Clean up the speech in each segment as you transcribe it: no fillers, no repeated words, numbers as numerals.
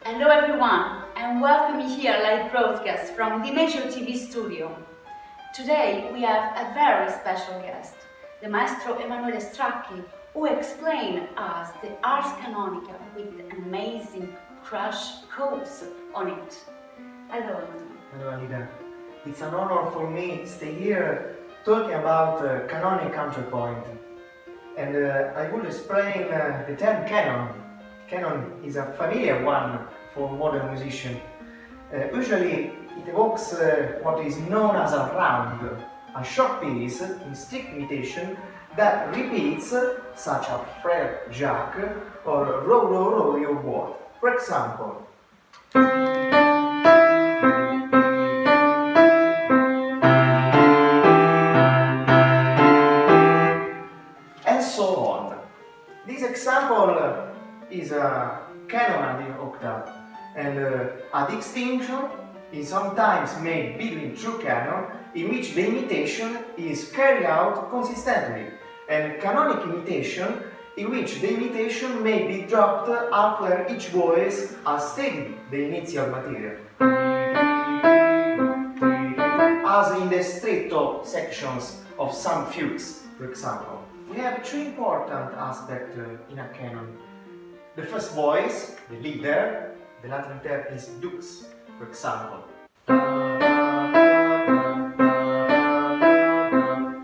Hello everyone, and welcome here live broadcast from the Major TV studio. Today we have a very special guest, the Maestro Emanuele Stracchi, who explain us the Ars Canonica with an amazing crash course on it. Hello Emanuele. Hello Alida. It's an honor for me to stay here talking about canonic counterpoint. And I will explain the term canon. Canon is a familiar one for modern musician. Usually it evokes what is known as a round, a short piece in strict imitation that repeats such a Frere Jacques or row row row your boat. For example, and so on. This example is a canon at the octave, and a distinction is sometimes made between two canons in which the imitation is carried out consistently, and canonic imitation in which the imitation may be dropped after each voice has stated the initial material, as in the stretto sections of some fugues, for example. We have two important aspects in a canon. The first voice, the leader, the Latin term is dux, for example.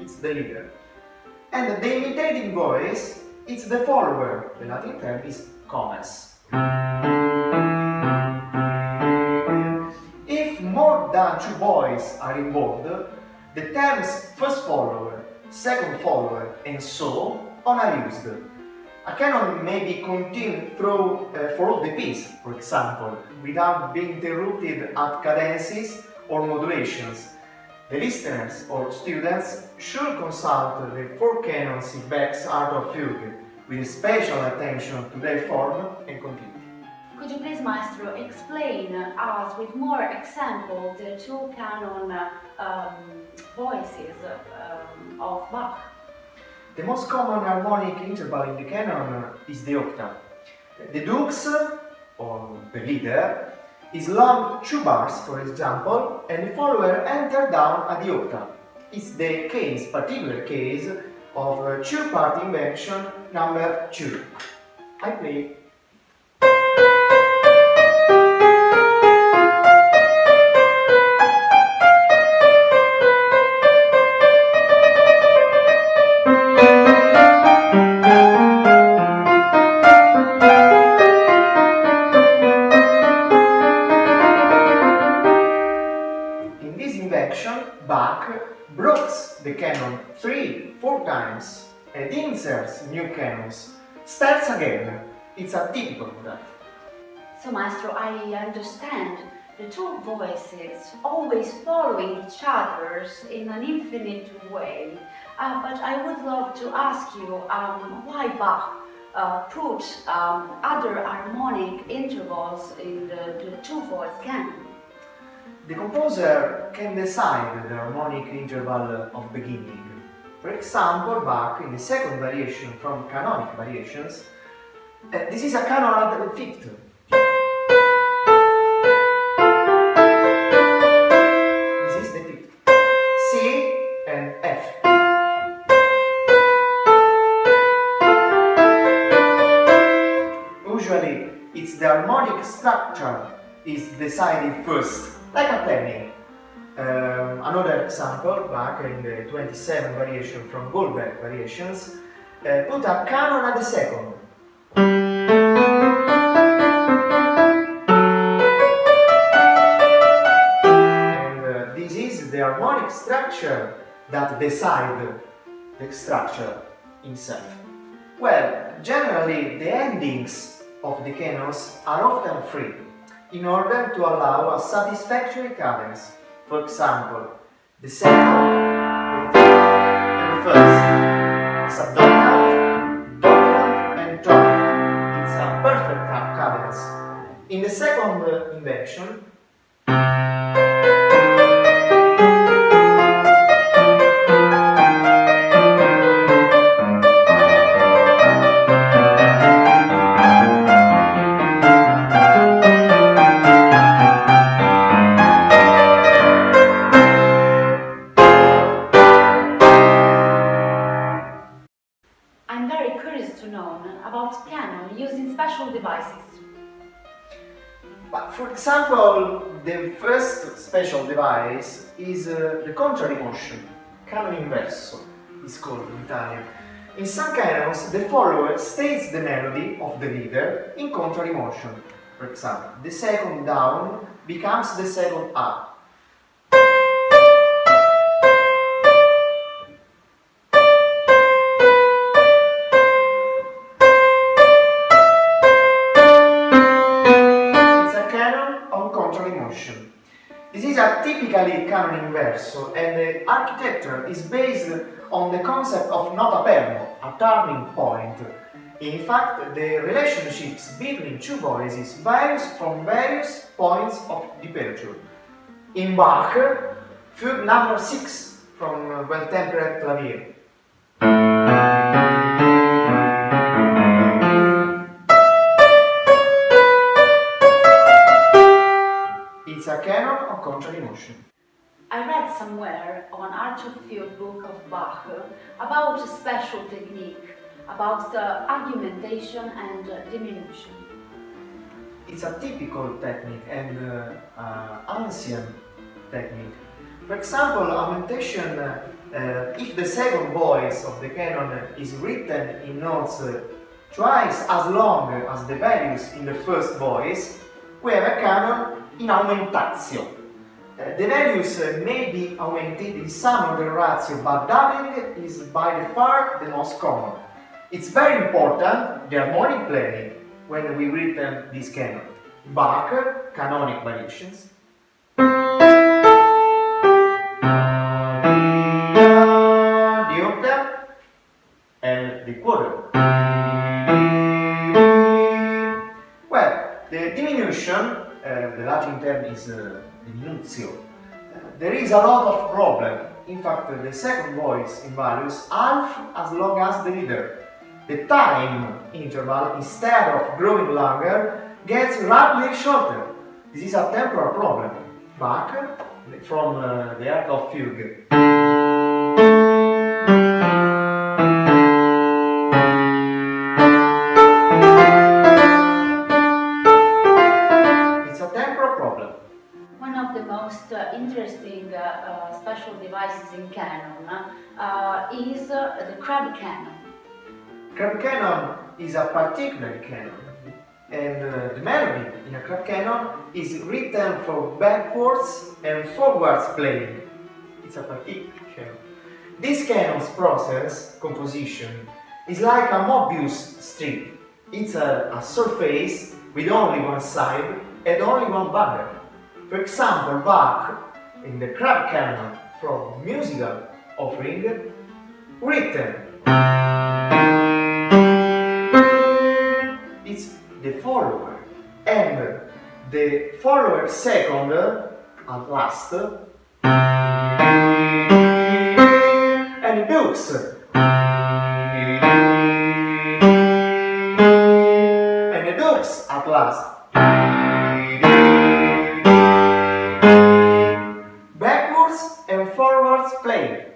It's the leader. And the imitating voice, it's the follower, the Latin term is comes. If more than two voices are involved, the terms first follower, second follower, and so on are used. A canon may be continued through for all the piece, for example, without being interrupted at cadences or modulations. The listeners or students should consult the four canons in Bach's Art of Fugue with special attention to their form and continuity. Could you please, Maestro, explain us with more examples the two canon voices of Bach? The most common harmonic interval in the canon is the octave. The dux, or the leader, is long 2 bars, for example, and the follower enters down at the octave. It's the particular case of two-part invention number 2. I play. Bach breaks the canon 3-4 times and inserts new canons. Starts again. It's a typical of that. So, Maestro, I understand the two voices always following each other in an infinite way. But I would love to ask you why Bach put other harmonic intervals in the two-voice canon. The composer can decide the harmonic interval of beginning. For example, Bach, in the second variation from canonic variations, this is a canon at the fifth. This is the fifth. C and F. Usually, it's the harmonic structure is decided first. Like a planning. Another example, Bach in the 27 variation from Goldberg variations, put a canon at the second. And this is the harmonic structure that decides the structure itself. Well, generally the endings of the canons are often free, in order to allow a satisfactory cadence. For example, the second, the third, and the first. Subdominant, dominant, and tonic. It's a perfect cadence. In the second invention, know about canon using special devices. But for example, the first special device is the contrary motion, canon inverso, is called in Italian. In some canons, the follower states the melody of the leader in contrary motion. For example, the second down becomes the second up. This is a typically canon inverso, and the architecture is based on the concept of nota perno, a turning point. In fact, the relationships between two voices varies from various points of departure. In Bach, fugue number 6 from Well-Tempered Clavier. It's a canon of contrary motion. I read somewhere on Art of Fugue book of Bach about a special technique, about argumentation and diminution. It's a typical technique and ancient technique. For example, augmentation, if the second voice of the canon is written in notes twice as long as the values in the first voice, we have a canon in aumentatio. The values may be augmented in some other ratio, but doubling is by far the most common. It's very important, the harmonic playing, when we written this canon. Bach, canonic variations. The octave and the quarter. Well, the diminution, the Latin term is diminutio. There is a lot of problem. In fact, the second voice in values half as long as the leader. The time interval, instead of growing longer, gets rapidly shorter. This is a temporal problem. Bach, from the Art of Fugue. It's a temporal problem. One of the most interesting special devices in canon is the crab canon. Crab canon is a particular canon, and the melody in a crab canon is written for backwards and forwards playing. It's a particular canon. This canon's process, composition, is like a Mobius strip. It's a surface with only one side and only one bundle. For example, Bach, in the crab canon from Musical Offering, written. It's the follower, and the follower second at last, and the dukes, and the dukes at last. Backwards and forwards playing.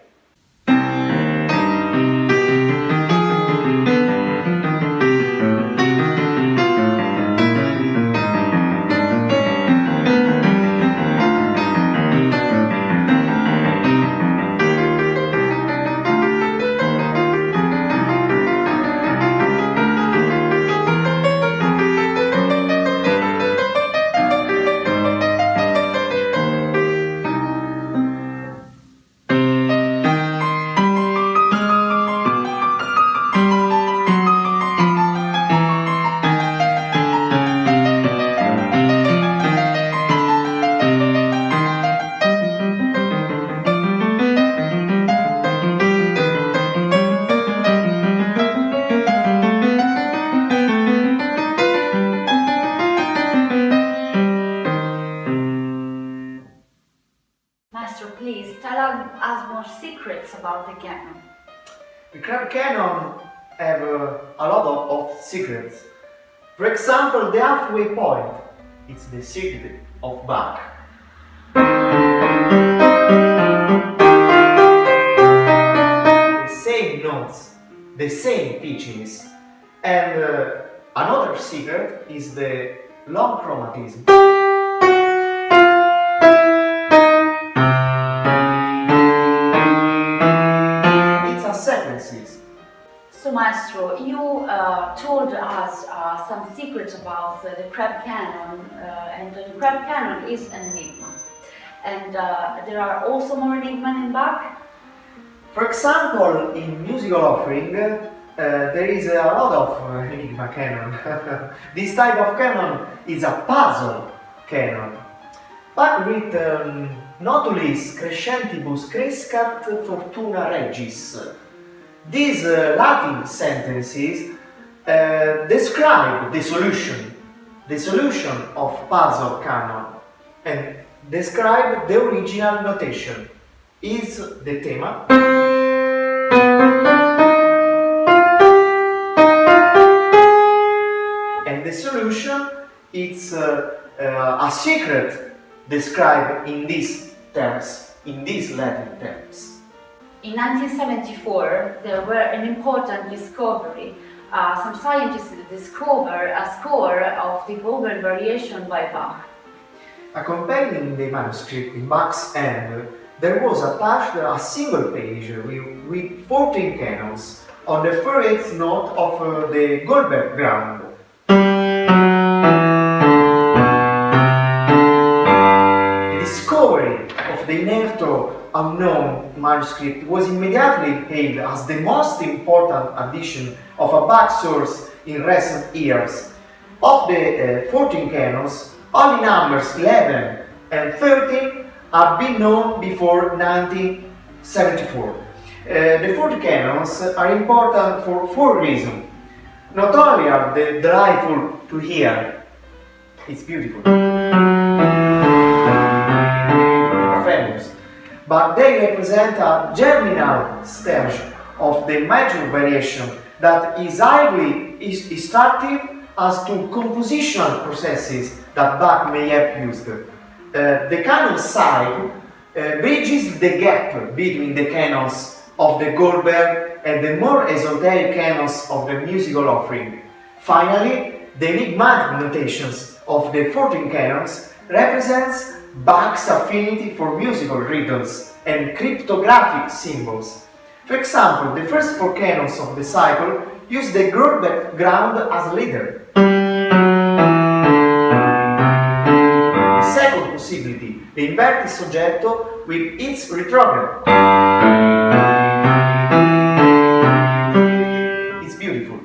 Maestro, please tell us more secrets about the canon. The crab canon have a lot of secrets. For example, the halfway point. It's the secret of Bach. The same notes, the same pitches, And another secret is the long chromatism. It's a sequences. So, Maestro, you told us some secrets about the Crab Canon, and the Crab Canon is an enigma. And there are also more enigmas in Bach? For example, in musical offering, there is a lot of enigma canon. This type of canon is a puzzle canon. Bach written Notulis crescentibus crescat fortuna regis. These Latin sentences describe the solution of puzzle canon, and describe the original notation. Is the tema, and the solution is a secret described in these terms, in these Latin terms. In 1974, there were an important discovery. Some scientists discovered a score of the Goldberg variation by Bach. Accompanying the manuscript in Bach's hand, there was attached a single page with 14 canons on the first note of the Goldberg ground. The discovery of the inerte unknown manuscript was immediately hailed as the most important addition of a Bach source in recent years. Of the 14 canons, only numbers 11 and 13 have been known before 1974. The 40 canons are important for 4 reasons. Not only are they delightful to hear, it's beautiful, famous, but they represent a germinal stage of the major variation that is highly instructive as to compositional processes that Bach may have used. The canon side bridges the gap between the canons of the Goldberg and the more esoteric canons of the musical offering. Finally, the enigmatic notations of the 14 canons represents Bach's affinity for musical rhythms and cryptographic symbols. For example, the first 4 canons of the cycle use the Goldberg ground as leader. The second possibility, the inverted soggetto with its retrograde. It's beautiful.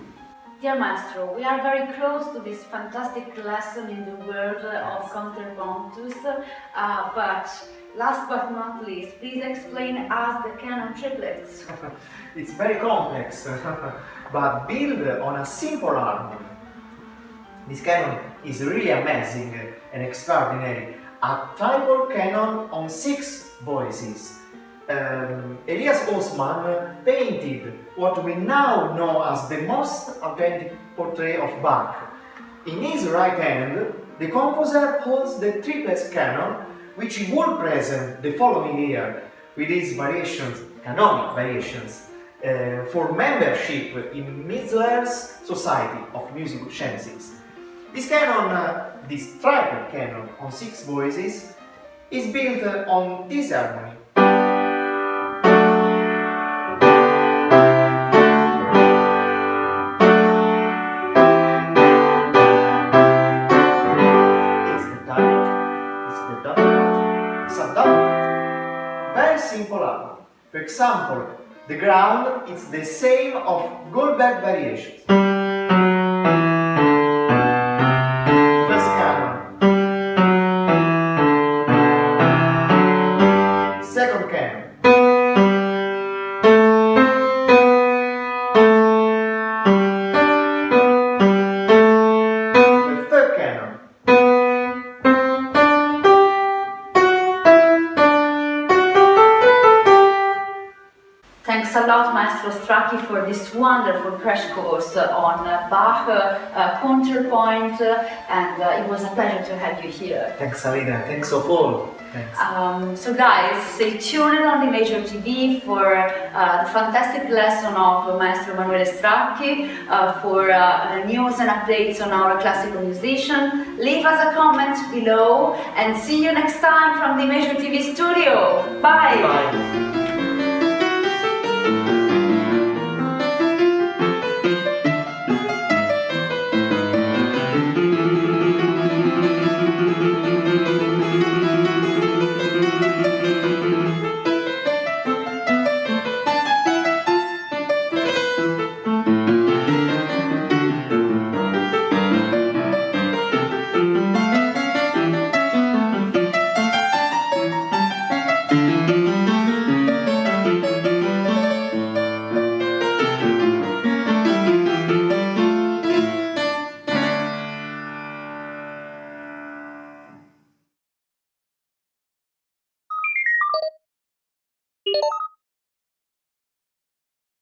Dear Maestro, we are very close to this fantastic lesson in the world of counterpoints, but last but not least, please explain us the canon triplets. It's very complex, but built on a simple harmony. This canon is really amazing and extraordinary. A triple canon on 6 voices. Elias Osman painted what we now know as the most authentic portrait of Bach. In his right hand, the composer holds the triplet canon, which he will present the following year with his variations, canonic variations, for membership in Mitzler's Society of Musical Sciences. This canon, this triple canon on 6 voices, is built on this harmony. Simple harmony. For example, the ground is the same of Goldberg variations. First canon. Second canon. The third canon. Thanks a lot, Maestro Stracchi, for this wonderful crash course on Bach, counterpoint, and it was a pleasure to have you here. Thanks, Alida. Thanks of all. Thanks. So guys, stay tuned on the Major TV for the fantastic lesson of Maestro Emanuele Stracchi, for the news and updates on our classical musician. Leave us a comment below and see you next time from the Major TV studio. Bye! Bye.